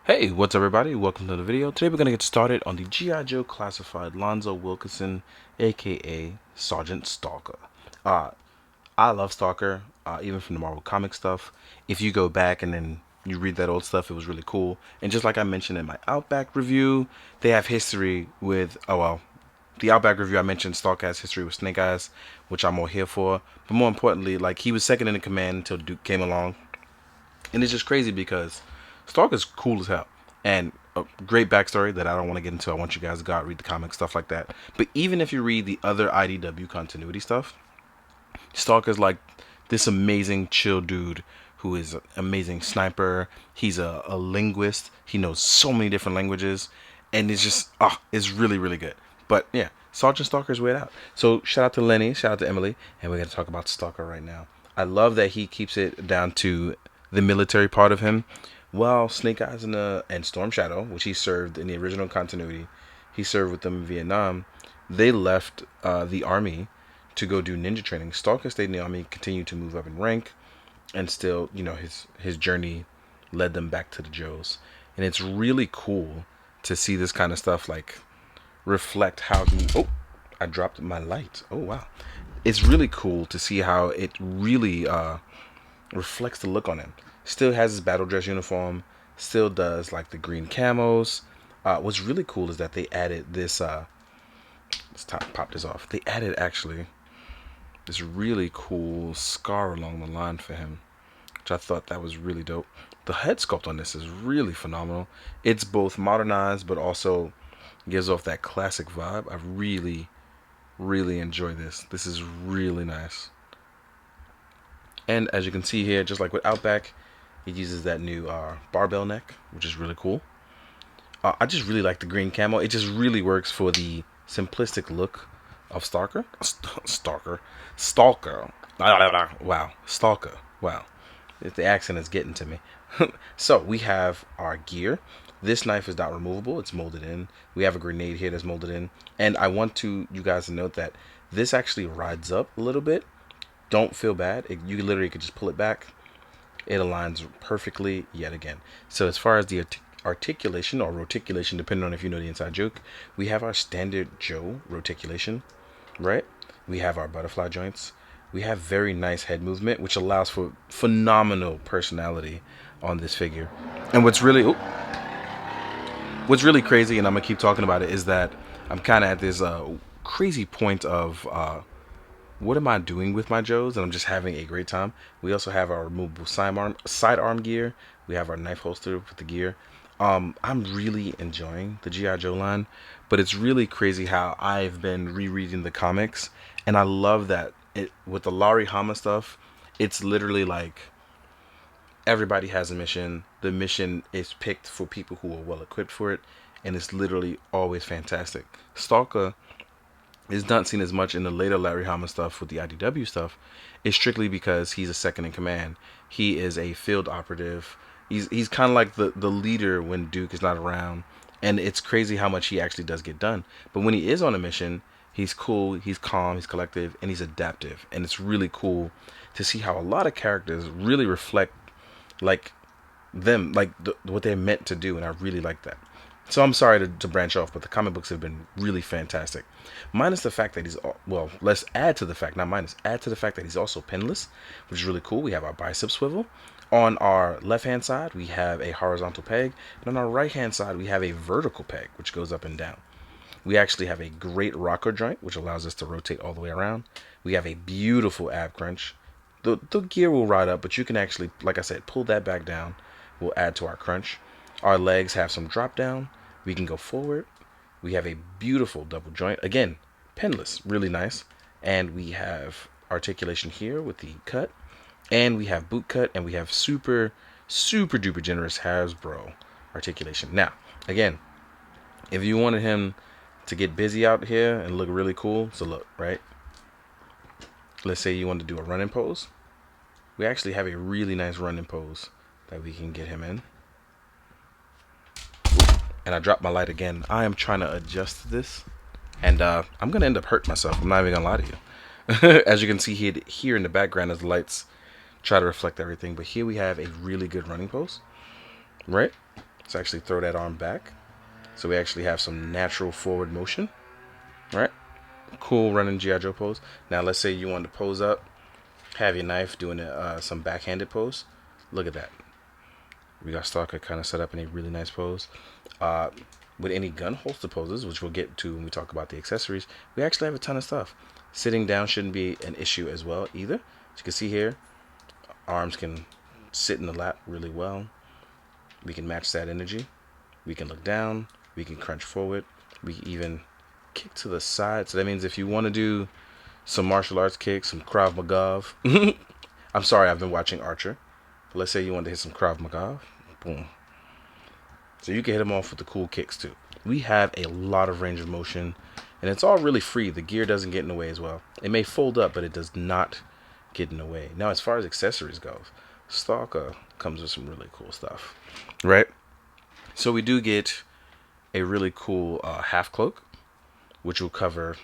Hey, what's up everybody? Welcome to the video. Today we're going to get started on the G.I. Joe classified Lonzo Wilkinson, aka Sergeant Stalker. Uh, I love Stalker, even from the Marvel comic stuff. If you go back and then you read that old stuff, it was really cool. And just like I mentioned in my Outback review, they have history with, the Outback review I mentioned, Stalker has history with Snake Eyes, which I'm all here for. But more importantly, like he was second in the command until Duke came along. And it's just crazy because Stalker's cool as hell. And a great backstory that I don't want to get into. I want you guys to go out, read the comics, stuff like that. But even if you read the other IDW continuity stuff, Stalker's like this amazing chill dude who is an amazing sniper. He's a linguist. He knows so many different languages. And it's just, it's really, really good. But yeah, Sergeant Stalker's way out. So shout out to Lenny, shout out to Emily, and we're going to talk about Stalker right now. I love that he keeps it down to the military part of him. While Snake Eyes and Storm Shadow, which he served in the original continuity, he served with them in Vietnam. They left the army to go do ninja training. Stalker stayed in the army, continued to move up in rank, and still, his journey led them back to the Joes. And it's really cool to see this kind of stuff like reflect how he. Oh, I dropped my light. Oh wow, it's really cool to see how it really reflects the look on him. Still has his battle dress uniform. Still does like the green camos. What's really cool is that they added this. Let's pop this off. They added actually this really cool scar along the line for him, which I thought that was really dope. The head sculpt on this is really phenomenal. It's both modernized but also gives off that classic vibe. I really, really enjoy this. This is really nice. And as you can see here, just like with Outback, it uses that new barbell neck, which is really cool. I just really like the green camo. It just really works for the simplistic look of Stalker. Stalker. Wow. Stalker. Wow. The accent is getting to me. So we have our gear. This knife is not removable. It's molded in. We have a grenade here that's molded in. And I want you guys to note that this actually rides up a little bit. Don't feel bad. You literally could just pull it back. It aligns perfectly yet again. So as far as the articulation or roticulation, depending on if you know the inside joke, we have our standard Joe roticulation, right? We have our butterfly joints. We have very nice head movement, which allows for phenomenal personality on this figure. And what's really crazy, and I'm gonna keep talking about it, is that I'm kind of at this crazy point of what am I doing with my Joes? And I'm just having a great time. We also have our removable sidearm gear. We have our knife holster with the gear. I'm really enjoying the G.I. Joe line, but it's really crazy how I've been rereading the comics, and I love that with the Larry Hama stuff, it's literally like everybody has a mission. The mission is picked for people who are well equipped for it, and it's literally always fantastic. Stalker is not seen as much in the later Larry Hama stuff with the IDW stuff. It's strictly because he's a second in command. He is a field operative. He's kind of like the leader when Duke is not around, and it's crazy how much he actually does get done. But when he is on a mission, he's cool, he's calm, he's collective, and he's adaptive. And it's really cool to see how a lot of characters really reflect like them, like what they're meant to do, and I really like that. So I'm sorry to branch off, but the comic books have been really fantastic. Minus the fact that let's add to the fact, not minus, add to the fact that he's also pinless, which is really cool. We have our bicep swivel. On our left hand side, we have a horizontal peg, and on our right hand side, we have a vertical peg, which goes up and down. We actually have a great rocker joint, which allows us to rotate all the way around. We have a beautiful ab crunch. The gear will ride up, but you can actually, like I said, pull that back down. We'll add to our crunch. Our legs have some drop down. We can go forward. We have a beautiful double joint. Again, pinless, really nice. And we have articulation here with the cut. And we have boot cut, and we have super, super duper generous Hasbro articulation. Now, again, if you wanted him to get busy out here and look really cool, so look, right? Let's say you want to do a running pose. We actually have a really nice running pose that we can get him in. And I dropped my light again. I am trying to adjust this, and I'm gonna end up hurting myself. I'm not even gonna lie to you. As you can see here in the background, as the lights try to reflect everything, but here we have a really good running pose, right? Let's actually throw that arm back. So we actually have some natural forward motion. Right? Cool running G.I. Joe pose. Now let's say you want to pose up, have your knife doing some backhanded pose. Look at that. We got Stalker kind of set up in a really nice pose. With any gun holster poses, which we'll get to when we talk about the accessories, we actually have a ton of stuff. Sitting down shouldn't be an issue as well either. As you can see here, arms can sit in the lap really well. We can match that energy. We can look down. We can crunch forward. We can even kick to the side. So that means if you want to do some martial arts kicks, some Krav Maga. I'm sorry, I've been watching Archer. But let's say you want to hit some Krav Maga. Boom. So you can hit them off with the cool kicks too. We have a lot of range of motion, and it's all really free. The gear doesn't get in the way as well. It may fold up, but it does not get in the way. Now, as far as accessories goes, Stalker comes with some really cool stuff, right? So we do get a really cool half cloak, which will cover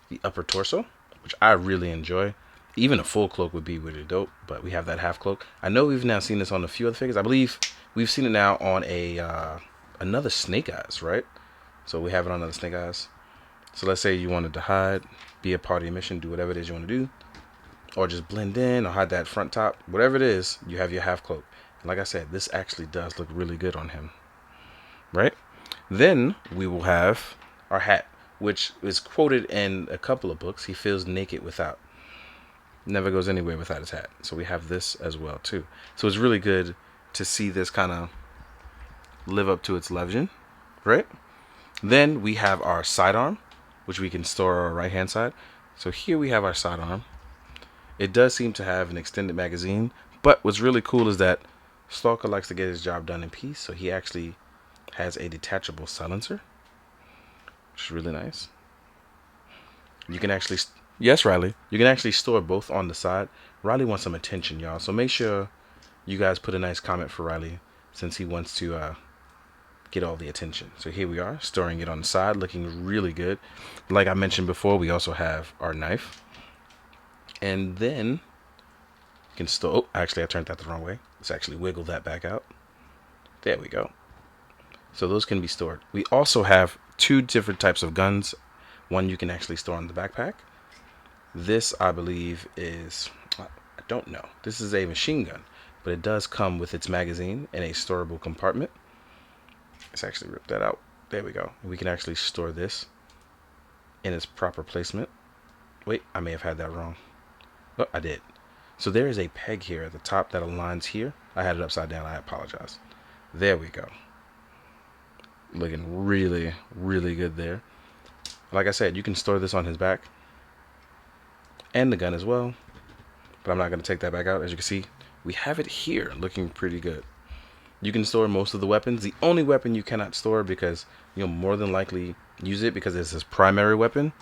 the upper torso, which I really enjoy. Even a full cloak would be really dope, but we have that half cloak. I know we've now seen this on a few other figures. I believe we've seen it now on another Snake Eyes, right? So we have it on another Snake Eyes. So let's say you wanted to hide, be a part of your mission, do whatever it is you want to do, or just blend in or hide that front top, whatever it is, you have your half cloak. And like I said, this actually does look really good on him, right? Then we will have our hat, which is quoted in a couple of books. He feels naked without. Never goes anywhere without his hat. So we have this as well too. So it's really good to see this kind of live up to its legend, right? Then we have our sidearm, which we can store on our right hand side. So here we have our sidearm. It does seem to have an extended magazine, but what's really cool is that Stalker likes to get his job done in peace, so he actually has a detachable silencer, which is really nice. You can actually, yes, Riley, you can actually store both on the side. Riley wants some attention, y'all, so make sure you guys put a nice comment for Riley since he wants to get all the attention. So here we are, storing it on the side, looking really good. Like I mentioned before, we also have our knife. And then you can store, oh, actually I turned that the wrong way. Let's actually wiggle that back out. There we go. So those can be stored. We also have two different types of guns. One you can actually store in the backpack. This, I believe, is, I don't know. This is a machine gun, but it does come with its magazine in a storable compartment. Let's actually rip that out. There we go. We can actually store this in its proper placement. Wait, I may have had that wrong. Oh, I did. So there is a peg here at the top that aligns here. I had it upside down. I apologize. There we go. Looking really, really good there. Like I said, you can store this on his back and the gun as well, but I'm not going to take that back out. As you can see, we have it here looking pretty good. You can store most of the weapons. The only weapon you cannot store, because you'll more than likely use it because it's his primary weapon,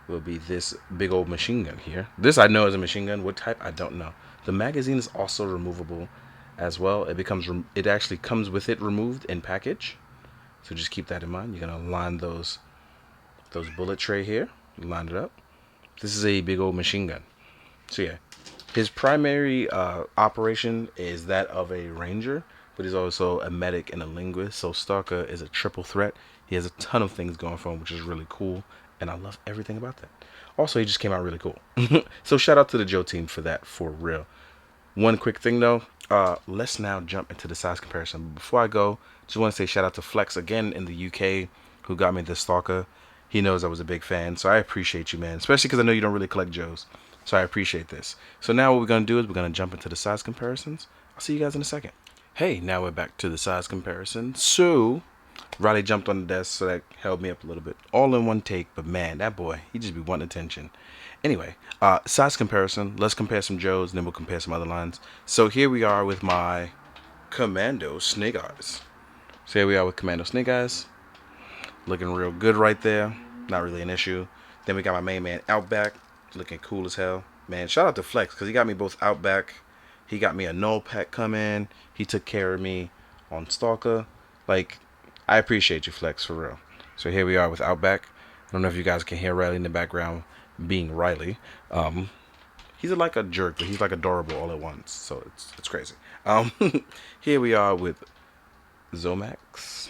will be this big old machine gun here. This I know is a machine gun. What type? I don't know. The magazine is also removable as well. It actually comes with it removed in package. So just keep that in mind. You're gonna line those bullet tray here. Line it up. This is a big old machine gun. So yeah, his primary operation is that of a ranger, but he's also a medic and a linguist. So Stalker is a triple threat. He has a ton of things going for him, which is really cool, and I love everything about that. Also, he just came out really cool. So shout out to the Joe team for that, for real. One quick thing though, let's now jump into the size comparison. But before I go, just want to say shout out to Flex again in the UK, who got me this Stalker. He knows I was a big fan, so I appreciate you, man. Especially because I know you don't really collect Joes, so I appreciate this. So now what we're going to do is we're going to jump into the size comparisons. I'll see you guys in a second. Hey, now we're back to the size comparison. So Riley jumped on the desk, so that held me up a little bit. All in one take, but man, that boy, he just be wanting attention. Anyway, size comparison. Let's compare some Joes, and then we'll compare some other lines. So here we are with my Commando Snake Eyes. So here we are with Commando Snake Eyes. Looking real good right there. Not really an issue. Then we got my main man Outback. Looking cool as hell. Man, shout out to Flex, because he got me both Outback. He got me a null pack Kamen. He took care of me on Stalker. Like, I appreciate you, Flex, for real. So here we are with Outback. I don't know if you guys can hear Riley in the background being Riley. He's like a jerk, but he's like adorable all at once. So it's crazy. Here we are with Zomax.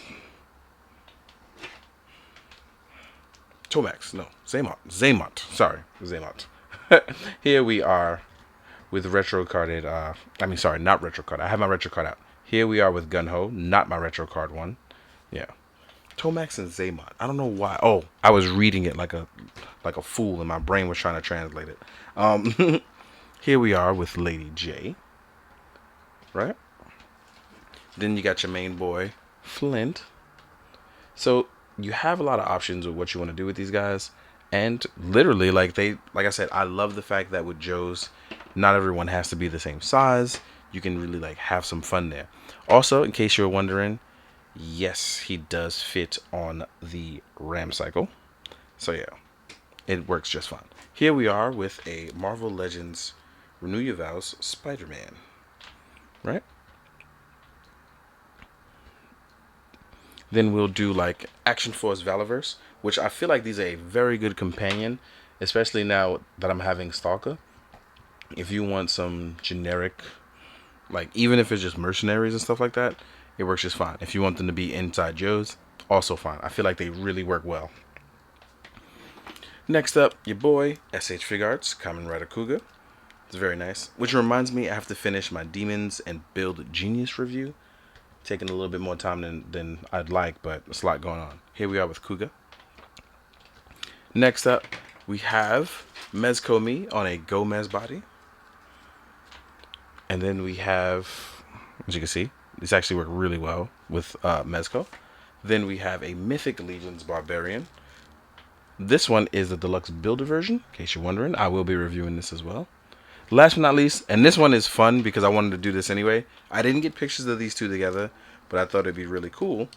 Tomax, no, Zaymont, sorry, Zaymont. Here we are with retro carded, sorry, not retro card. I have my retro card out. Here we are with Gunho, not my retro card one. Yeah. Tomax and Zaymont. I don't know why. Oh, I was reading it like a fool and my brain was trying to translate it. Here we are with Lady J. Right? Then you got your main boy, Flint. So you have a lot of options of what you want to do with these guys, and literally, like I said, I love the fact that with Joe's, not everyone has to be the same size. You can really like have some fun there. Also, in case you're wondering, yes, he does fit on the Ram cycle. So yeah, it works just fine. Here we are with a Marvel Legends Renew Your Vows Spider-Man. Right? Then we'll do like Action Force Valiverse, which I feel like these are a very good companion, especially now that I'm having Stalker. If you want some generic, like even if it's just mercenaries and stuff like that, it works just fine. If you want them to be inside Joe's, also fine. I feel like they really work well. Next up, your boy, SH Fig Arts, Kamen Rider Kuga. It's very nice. Which reminds me, I have to finish my Demons and Build Genius review. Taking a little bit more time than I'd like, but there's a lot going on. Here we are with Kuga. Next up, we have Mezco Me on a Go Mez body. And then we have, as you can see, this actually worked really well with Mezco. Then we have a Mythic Legions Barbarian. This one is the deluxe builder version, in case you're wondering. I will be reviewing this as well. Last but not least, and this one is fun because I wanted to do this anyway. I didn't get pictures of these two together, but I thought it'd be really cool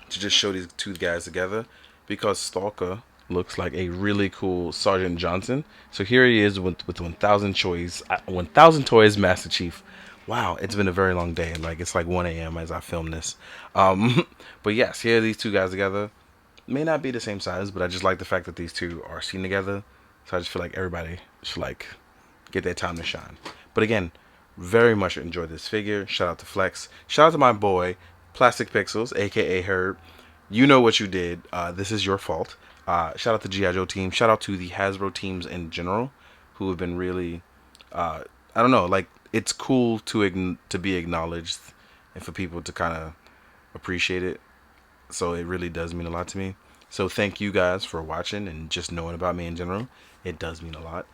to just show these two guys together because Stalker looks like a really cool Sergeant Johnson. So here he is with 1,000 toys, Master Chief. Wow, it's been a very long day. Like it's like 1 a.m. as I film this. But yes, here are these two guys together. May not be the same size, but I just like the fact that these two are seen together. So I just feel like everybody should like get their time to shine. But again, very much enjoyed this figure. Shout out to Flex. Shout out to my boy, Plastic Pixels, aka Herb. You know what you did. This is your fault. Shout out to G.I. Joe team. Shout out to the Hasbro teams in general, who have been really, I don't know, like it's cool to be acknowledged and for people to kind of appreciate it. So it really does mean a lot to me. So thank you guys for watching and just knowing about me in general. It does mean a lot.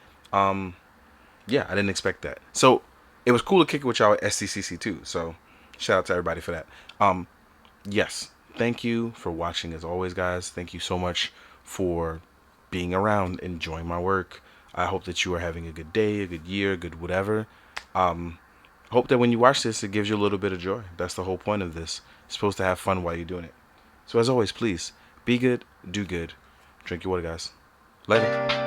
Yeah, I didn't expect that. So it was cool to kick it with y'all at SCCC too. So shout out to everybody for that. Yes, thank you for watching as always, guys. Thank you so much for being around, enjoying my work. I hope that you are having a good day, a good year, a good whatever. Hope that when you watch this, it gives you a little bit of joy. That's the whole point of this. You're supposed to have fun while you're doing it. So as always, please be good, do good. Drink your water, guys. Later.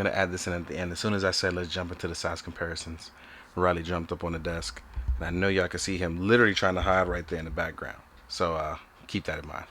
going to add this in at the end. As soon as I said let's jump into the size comparisons, Riley jumped up on the desk. And I know y'all can see him literally trying to hide right there in the background. So keep that in mind.